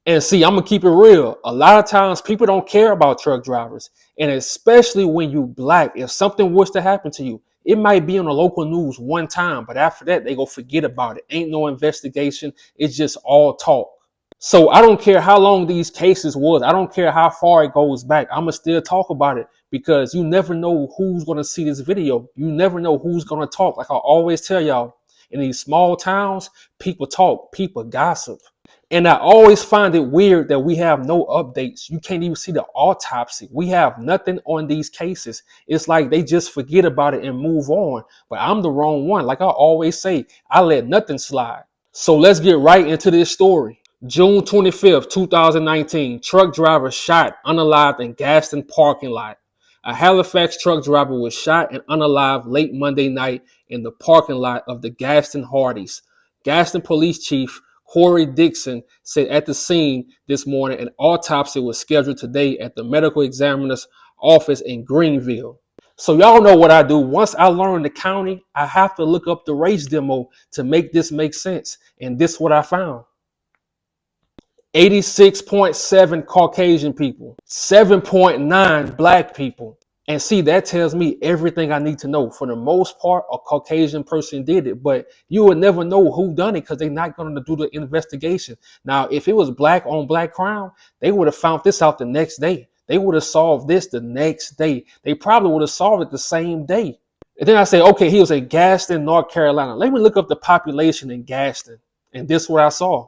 And see, I'm gonna keep it real. A lot of times people don't care about truck drivers. And especially when you black, if something was to happen to you, it might be on the local news one time, but after that, they go forget about it. Ain't no investigation. It's just all talk. So I don't care how long these cases was. I don't care how far it goes back. I'm gonna still talk about it because you never know who's gonna see this video. You never know who's gonna talk. Like I always tell y'all, in these small towns, people talk, people gossip. And I always find it weird that we have no updates. You can't even see the autopsy. We have nothing on these cases. It's like they just forget about it and move on. But I'm the wrong one. Like I always say, I let nothing slide. So let's get right into this story. June 25th, 2019, truck driver shot unalived in Gaston parking lot. A Halifax truck driver was shot and unalived late Monday night in the parking lot of the Gaston Hardee's. Gaston Police Chief Corey Dixon said at the scene this morning an autopsy was scheduled today at the medical examiner's office in Greenville. So y'all know what I do. Once I learn the county, I have to look up the race demo to make this make sense. And this is what I found. 86.7 Caucasian people, 7.9 black people. And see, that tells me everything I need to know. For the most part, a Caucasian person did it, but you would never know who done it because they're not going to do the investigation. Now, if it was black on black crime, they would have found this out the next day. They would have solved this the next day. They probably would have solved it the same day. And then I say, okay, he was in Gaston, North Carolina. Let me look up the population in Gaston. And this is what I saw.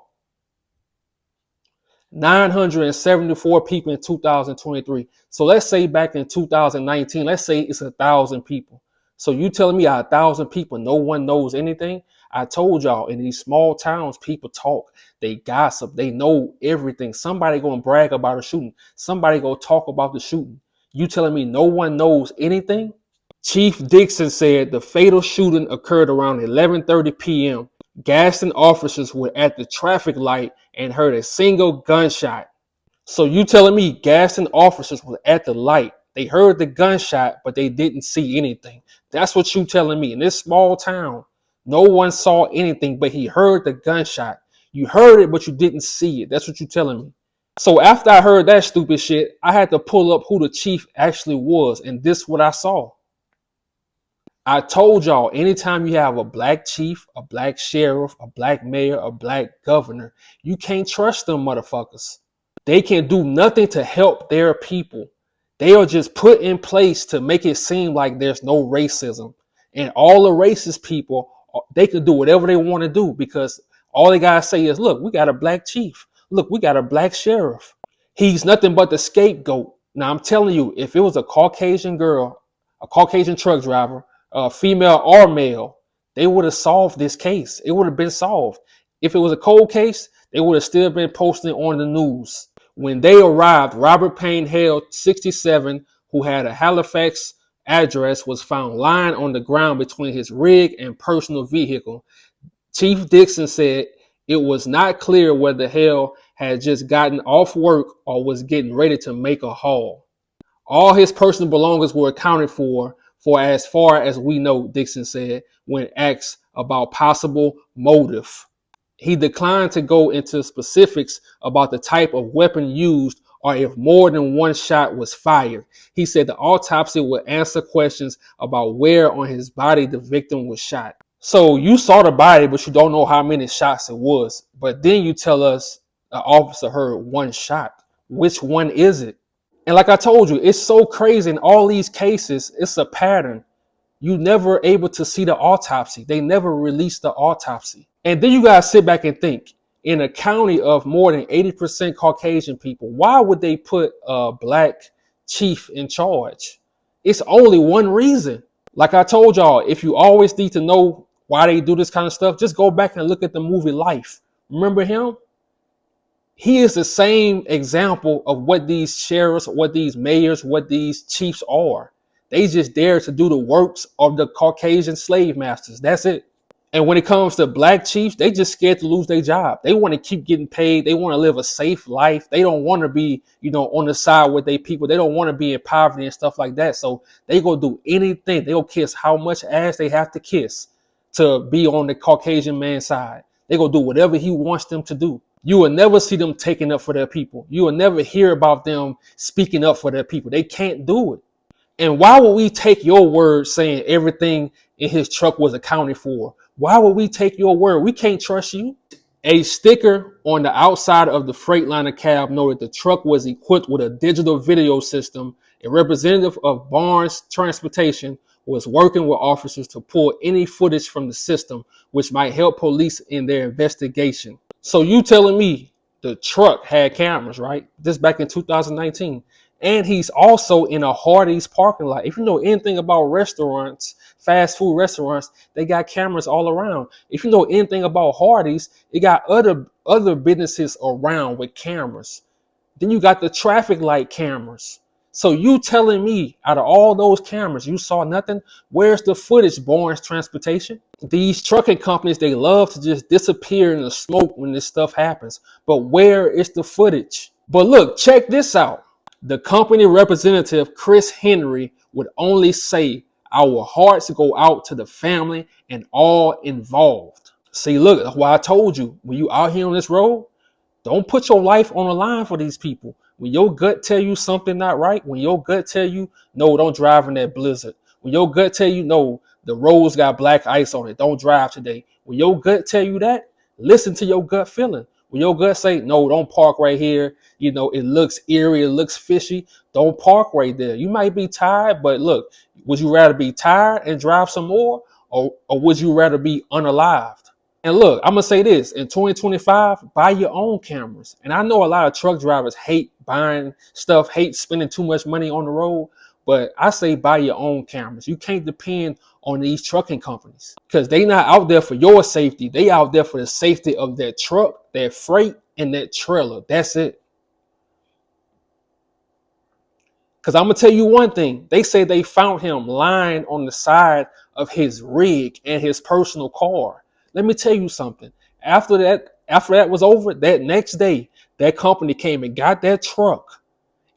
974 people in 2023. So let's say back in 2019, let's say it's 1,000 people. So you telling me 1,000 people, no one knows anything? I told y'all in these small towns, people talk, they gossip, they know everything. Somebody gonna brag about a shooting. Somebody gonna talk about the shooting. You telling me no one knows anything? Chief Dixon said the fatal shooting occurred around 11:30 p.m. Gaston officers were at the traffic light and heard a single gunshot. So you telling me Gaston officers were at the light. They heard the gunshot, but they didn't see anything. That's what you telling me. In this small town, no one saw anything, but he heard the gunshot. You heard it, but you didn't see it. That's what you telling me. So after I heard that stupid shit, I had to pull up who the chief actually was, and this is what I saw. I told y'all, anytime you have a black chief, a black sheriff, a black mayor, a black governor, you can't trust them motherfuckers. They can do nothing to help their people. They are just put in place to make it seem like there's no racism. And all the racist people, they can do whatever they want to do because all they gotta say is, look, we got a black chief. Look, we got a black sheriff. He's nothing but the scapegoat. Now I'm telling you, if it was a Caucasian girl, a Caucasian truck driver, female or male, they would have solved this case. It would have been solved. If it was a cold case, they would have still been posting on the news. When they arrived, Robert Hale, 67, who had a Halifax address, was found lying on the ground between his rig and personal vehicle. Chief Dixon said it was not clear whether Hale had just gotten off work or was getting ready to make a haul. All his personal belongings were accounted for as far as we know, Dixon said, when asked about possible motive. He declined to go into specifics about the type of weapon used or if more than one shot was fired. He said the autopsy would answer questions about where on his body the victim was shot. So you saw the body, but you don't know how many shots it was. But then you tell us the officer heard one shot. Which one is it? And like I told you, it's so crazy in all these cases, it's a pattern. You never able to see the autopsy. They never released the autopsy. And then you guys sit back and think, in a county of more than 80% Caucasian people, why would they put a black chief in charge? It's only one reason. Like I told y'all, if you always need to know why they do this kind of stuff, just go back and look at the movie Life. Remember him? He is the same example of what these sheriffs, what these mayors, what these chiefs are. They just dare to do the works of the Caucasian slave masters. That's it. And when it comes to black chiefs, they just scared to lose their job. They want to keep getting paid. They want to live a safe life. They don't want to be, on the side with their people. They don't want to be in poverty and stuff like that. So they go do anything. They'll kiss how much ass they have to kiss to be on the Caucasian man's side. They go do whatever he wants them to do. You will never see them taking up for their people. You will never hear about them speaking up for their people. They can't do it. And why would we take your word saying everything in his truck was accounted for? Why would we take your word? We can't trust you. A sticker on the outside of the Freightliner cab noted the truck was equipped with a digital video system. A representative of Barnes Transportation was working with officers to pull any footage from the system, which might help police in their investigation. So you telling me the truck had cameras, right? This back in 2019. And he's also in a Hardee's parking lot. If you know anything about restaurants, fast food restaurants, they got cameras all around. If you know anything about Hardee's, it got other businesses around with cameras. Then you got the traffic light cameras. So you telling me out of all those cameras, you saw nothing? Where's the footage, Barnes Transportation? These trucking companies, they love to just disappear in the smoke when this stuff happens. But where is the footage? But look, check this out. The company representative, Chris Henry, would only say, "Our hearts go out to the family and all involved." See, look, that's why I told you, when you out here on this road, don't put your life on the line for these people. When your gut tell you something not right, when your gut tell you, no, don't drive in that blizzard. When your gut tell you, no, the roads got black ice on it, don't drive today. When your gut tell you that, listen to your gut feeling. When your gut say, no, don't park right here, you know, it looks eerie, it looks fishy, don't park right there. You might be tired, but look, would you rather be tired and drive some more, or would you rather be unalived? And look, I'm going to say this, in 2025, buy your own cameras. And I know a lot of truck drivers hate buying stuff, hate spending too much money on the road, but I say buy your own cameras. You can't depend on these trucking companies because they not out there for your safety. They out there for the safety of their truck, their freight, and that trailer. That's it. Because I'm going to tell you one thing. They say they found him lying on the side of his rig and his personal car. Let me tell you something. After that was over, that next day, that company came and got that truck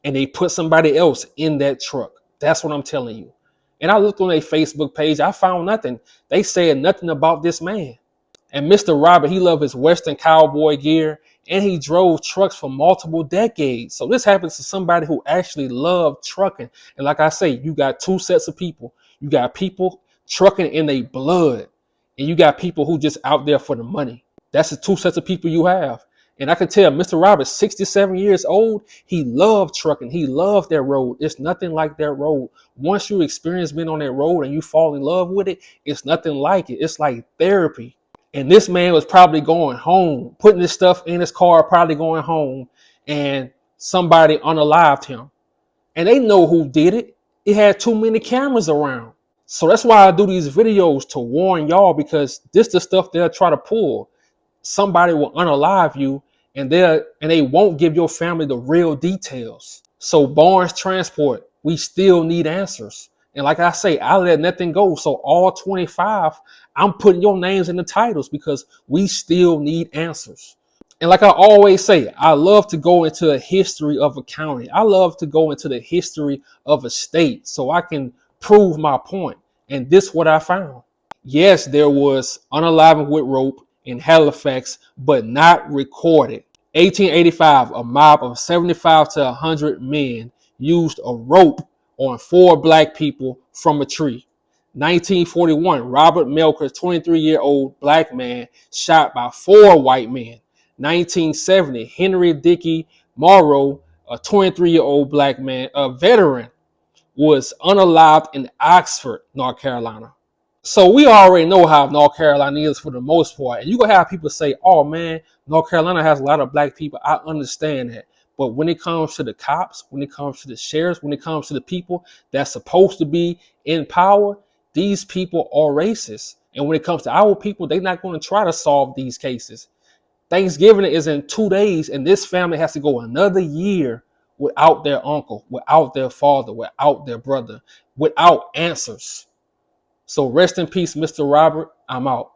and they put somebody else in that truck. That's what I'm telling you. And I looked on their Facebook page. I found nothing. They said nothing about this man. And Mr. Robert, he loved his Western cowboy gear and he drove trucks for multiple decades. So this happens to somebody who actually loved trucking. And like I say, you got two sets of people. You got people trucking in their blood. And you got people who just out there for the money. That's the two sets of people you have. And I can tell Mr. Roberts, 67 years old, he loved trucking. He loved that road. It's nothing like that road. Once you experience being on that road and you fall in love with it, it's nothing like it. It's like therapy. And this man was probably going home, putting this stuff in his car, probably going home, and somebody unalived him. And they know who did it. It had too many cameras around. So that's why I do these videos, to warn y'all, because this is the stuff they'll try to pull. Somebody will unalive you and they won't give your family the real details. So Barnes Transport, we still need answers. And like I say, I let nothing go. So all 25, I'm putting your names in the titles because we still need answers. And like I always say, I love to go into a history of a county. I love to go into the history of a state so I can prove my point. And this is what I found. Yes, there was unaliving with rope in Halifax, but not recorded. 1885, a mob of 75 to 100 men used a rope on 4 black people from a tree. 1941, Robert Melker, 23-year-old black man, shot by 4 white men. 1970, Henry Dickey Morrow, a 23-year-old black man, a veteran, was unalived in Oxford, North Carolina. So we already know how North Carolina is for the most part. And you're going to have people say, oh man, North Carolina has a lot of black people. I understand that. But when it comes to the cops, when it comes to the sheriffs, when it comes to the people that's supposed to be in power, these people are racist. And when it comes to our people, they're not going to try to solve these cases. Thanksgiving is in 2 days, and this family has to go another year without their uncle, without their father, without their brother, without answers. So rest in peace, Mr. Robert. I'm out.